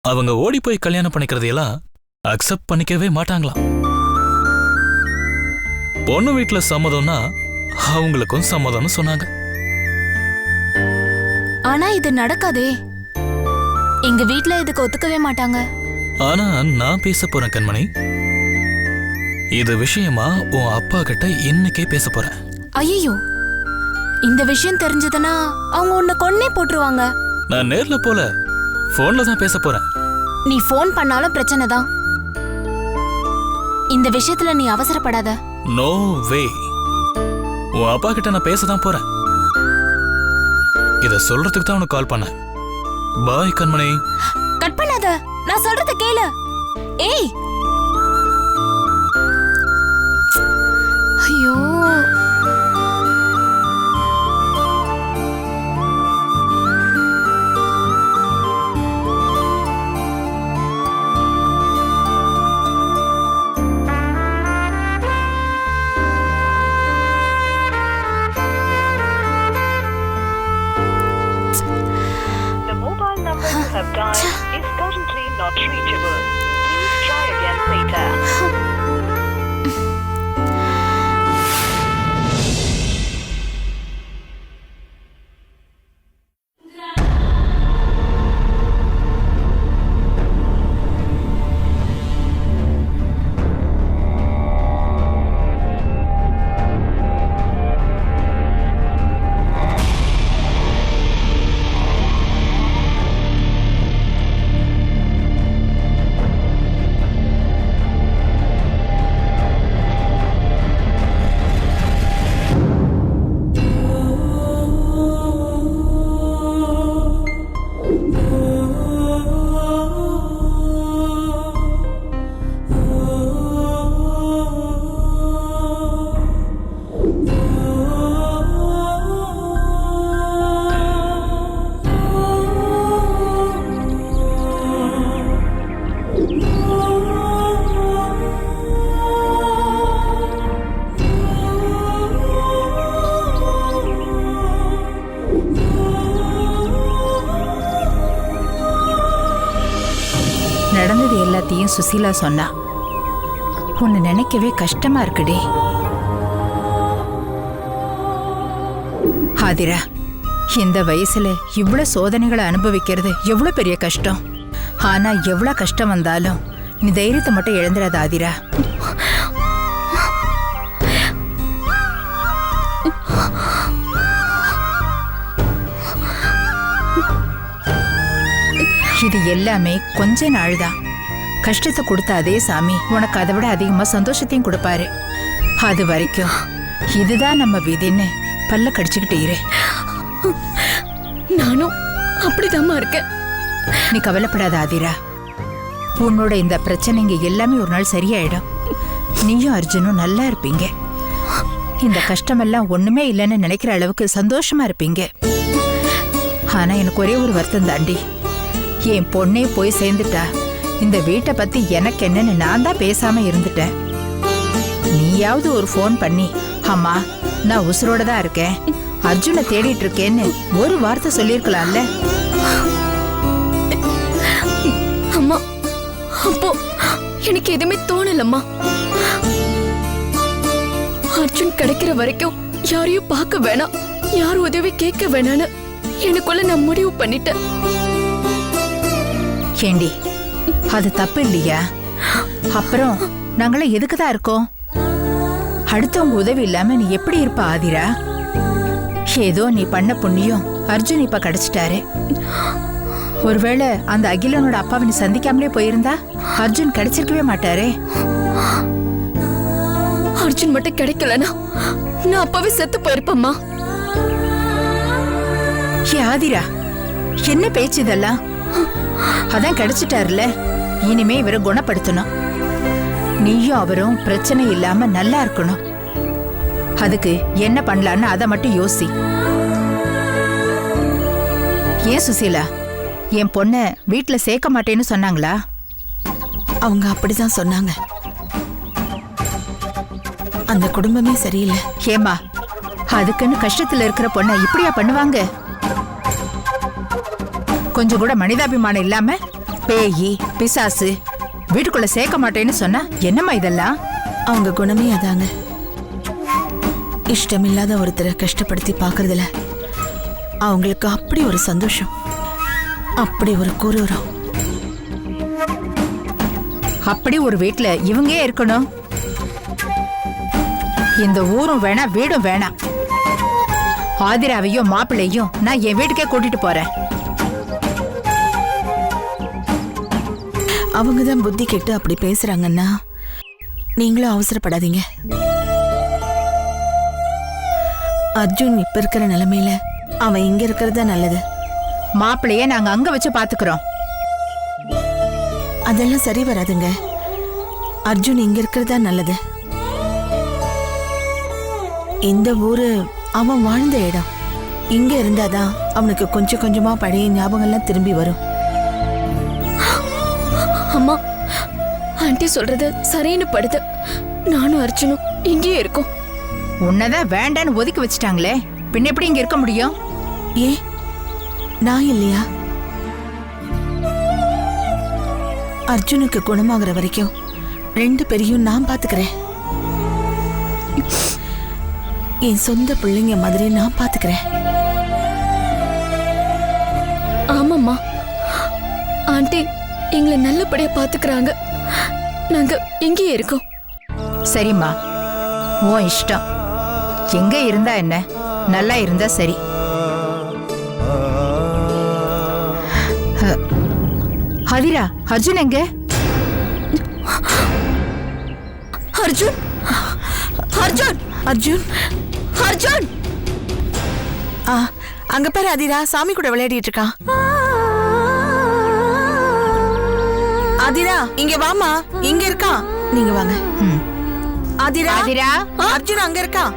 அவங்க ஓடி போய் கல்யாணம் பண்ணிக்கிறதையெல்லாம் அக்செப்ட் பண்ணிக்கவே மாட்டாங்களாம். பொண்ணு வீட்டுல சம்மதம்னா அவங்களுக்கும் சம்மதம்னு சொன்னாங்க. ஆனா இது நடக்காதே. எங்க வீட்ல இதுக்கு ஒத்துக்கவே மாட்டாங்க. ஆனா நான் பேச போறேன் கண்மணி. இது விஷயமா உன் அப்பா கிட்ட இன்னைக்கே பேச போறேன். ஐயோ, இந்த விஷயம் தெரிஞ்சதுன்னா அவங்க உன்னை கொன்னே போட்டுருவாங்க. நான் நேர்ல போல போன்ல தான் பேச போறேன். நீ போன் பண்ணாலும் பிரச்சனை தான். இந்த விஷயத்துல நீ அவசரப்படாத. No way. உன் அப்பா கிட்ட நான் பேசதான் போறேன். இத சொல்றதுக்கு தான் உனக்கு கால் பண்ணேன். பாய் கண்மணி. கட் பண்ணாத, நான் சொல்றத கேளு. ஏய், ஐயோ, have dialed is currently not reachable. Please try again later. நடந்தது எல்லாத்தையும் சுசீலா சொன்னா. உன்னை நினைக்கவே கஷ்டமா இருக்குடி. ஆதிரா, இந்த வயசுல இவ்வளவு சோதனைகளை அனுபவிக்கிறது எவ்வளவு பெரிய கஷ்டம். ஆனா எவ்வளவு கஷ்டம் வந்தாலும் நீ தைரியத்தை மட்டும் இழந்துடாத ஆதிரா. இது எல்லாமே கொஞ்ச நாள் தான். கஷ்டத்தை கொடுத்த அதே சாமி உனக்கு அதை விட அதிகமா சந்தோஷத்தையும் கொடுப்பாரு. அது வரைக்கும் இதுதான் நம்ம விதின்னு பல்ல கடிச்சுக்கிட்டு இரு. நானும் அப்படிதாம்மா இருக்கேன். நீ கவலைப்படாத ஆதிரா. உன்னோட இந்த பிரச்சனைங்க எல்லாமே ஒரு நாள் சரியாயிடும். நீயும் அர்ஜுனும் நல்லா இருப்பீங்க. இந்த கஷ்டமெல்லாம் ஒண்ணுமே இல்லைன்னு நினைக்கிற அளவுக்கு சந்தோஷமா இருப்பீங்க. ஆனா எனக்கு ஒரே ஒரு வருத்தம் தாண்டி. என் பொண்ணே போய் சேர்ந்துட்டா, இந்த வீட்டை பத்தி எனக்கு என்னன்னு நான் தான் பேசாம இருந்துட்டேன். நீயாவது ஒரு போன் பண்ணி, அம்மா நான் உசுரோட தான் இருக்கேன், அர்ஜுனை தேடிட்டு இருக்கேன்னு ஒரு வார்த்தை சொல்லிருக்கலாம்ல. அம்மா, அப்போ எனக்கு எதுவுமே தோணலம்மா. அர்ஜுன் கிடைக்கிற வரைக்கும் யாரையும் பார்க்க வேணாம், யாரும் உதவி கேட்க வேணான்னு எனக்குள்ள நான் முடிவு பண்ணிட்டேன். ஏண்டி, அது தப்பு இல்லையா? அப்புறம் நாங்களாம் எதுக்குதான் இருக்கோம்? அடுத்தவங்க உதவி இல்லாம நீ எப்படி இருப்ப ஆதிரா? ஏதோ நீ பண்ண புண்ணியம் அர்ஜுன் இப்ப கிடைச்சிட்டாரு. ஒருவேளை அந்த அகிலனோட அப்பாவை நீ சந்திக்காமலே போயிருந்தா அர்ஜுன் கிடைச்சிருக்கவே மாட்டாரே. அர்ஜுன் மட்டும் கிடைக்கலனா நான் அப்பாவே செத்து போயிருப்பேம்மா. ஏ ஆதிரா, என்ன பேச்சு இதெல்லாம்? அதான் கிடைச்சிட்டாருல, இனிமே இவரை குணப்படுத்தணும். நீயும் அவரும் பிரச்சனை இல்லாம நல்லா இருக்கணும். அதுக்கு என்ன பண்ணலான்னு அதை மட்டும் யோசி. ஏன் சுசீலா, என் பொண்ண வீட்டுல சேர்க்க மாட்டேன்னு சொன்னாங்களா? அவங்க அப்படிதான் சொன்னாங்க. அந்த குடும்பமே சரியில்லை. ஏமா, அதுக்குன்னு கஷ்டத்துல இருக்கிற பொண்ண இப்படியா பண்ணுவாங்க? கொஞ்சம் கூட மனிதாபிமானம் இல்லாம பேயி பிசாசு வீட்டுக்குள்ள சேர்க்க மாட்டேன்னு சொன்னா என்னம்மா இதெல்லாம்? அவங்க குணமே அதாங்க. இஷ்டமில்லாத ஒருத்தரை கஷ்டப்படுத்தி பார்க்கறதுல அவங்களுக்கு அப்படி ஒரு சந்தோஷம், அப்படி ஒரு குரூரம். அப்படி ஒரு வீட்டுல இவங்க ஏன் இருக்கணும்? இந்த ஊரும் வேணாம் வீடும் வேணாம். ஆதிராவையும் மாப்பிள்ளையும் நான் என் வீட்டுக்கே கூட்டிட்டு போறேன். அவங்கதான் புத்தி கெட்டு அப்படி பேசுறாங்கன்னா நீங்களும் அவசரப்படாதீங்க. அர்ஜுன் இப்ப இருக்கிற நிலைமையில அவன் இங்க இருக்கிறது தான் நல்லது. மாப்பிள்ளைய நாங்க அங்க வச்சு பாத்துக்கிறோம். அதெல்லாம் சரி வராதுங்க. அர்ஜுன் இங்க இருக்கிறது தான் நல்லது. இந்த ஊரு அவன் வாழ்ந்த இடம். இங்க இருந்தாதான் அவனுக்கு கொஞ்சம் கொஞ்சமா பழைய ஞாபகம்லாம் திரும்பி வரும். அம்மா, ஆண்டி சொல்றது சரின்னு படுது. நானும் அர்ஜுனும் இங்கேயே இருக்கோம். உன்னதான் வேண்டான்னு ஒதுக்கி வச்சுட்டாங்களே, பின்ன எப்படி இங்க இருக்க முடியும்? ஏன் நான் இல்லையா? அர்ஜுனுக்கு குணமாகிற வரைக்கும் 2 பேரையும் நான் பாத்துக்கிறேன். என் சொந்த பிள்ளைங்க மாதிரி நான் பாத்துக்கிறேன். ஆமாம்மா, ஆண்டி எங்களை நல்லபடியா பாத்துக்கிறாங்க. நாங்க இங்கேயே இருக்கோம். சரிம்மா, உன் இஷ்டம். எங்க இருந்தா என்ன, நல்லா இருந்தா சரி. ஹதிரா, அர்ஜுன் எங்க? அர்ஜுன், அர்ஜுன், அர்ஜுன், அர்ஜுன்! அங்க பாரு அதிரா, சாமி கூட விளையாடிட்டு இருக்கான். அதிரா இங்க வாமா, இங்க இருக்கான். நீங்க வாங்க. அதிரா, ஹதிரா, அர்ஜுன் அங்க இருக்கான்.